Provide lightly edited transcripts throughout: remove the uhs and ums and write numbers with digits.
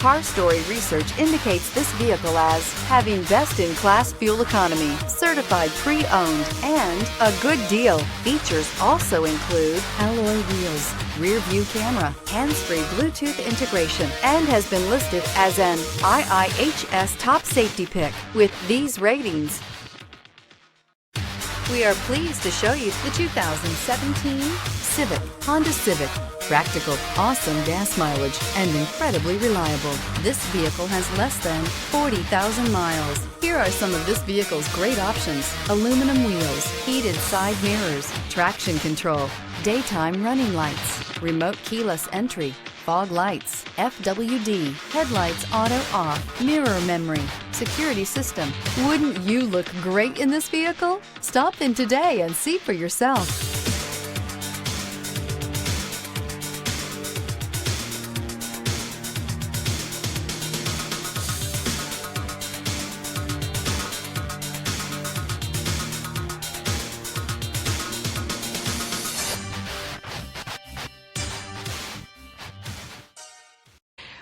Car Story research indicates this vehicle as having best-in-class fuel economy, certified pre-owned, and a good deal. Features also include alloy wheels, rear view camera, hands-free Bluetooth integration, and has been listed as an IIHS top safety pick with these ratings. We are pleased to show you the 2017 Honda Civic. Practical, awesome gas mileage, and incredibly reliable. This vehicle has less than 40,000 miles. Here are some of this vehicle's great options: aluminum wheels, heated side mirrors, traction control, daytime running lights, remote keyless entry, fog lights, FWD, headlights auto off, mirror memory, security system. Wouldn't you look great in this vehicle? Stop in today and see for yourself.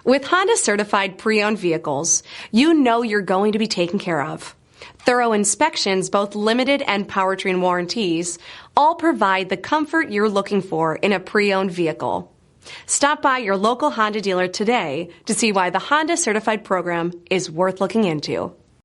With Honda certified pre-owned vehicles, you know you're going to be taken care of. Thorough inspections, both limited and powertrain warranties, all provide the comfort you're looking for in a pre-owned vehicle. Stop by your local Honda dealer today to see why the Honda certified program is worth looking into.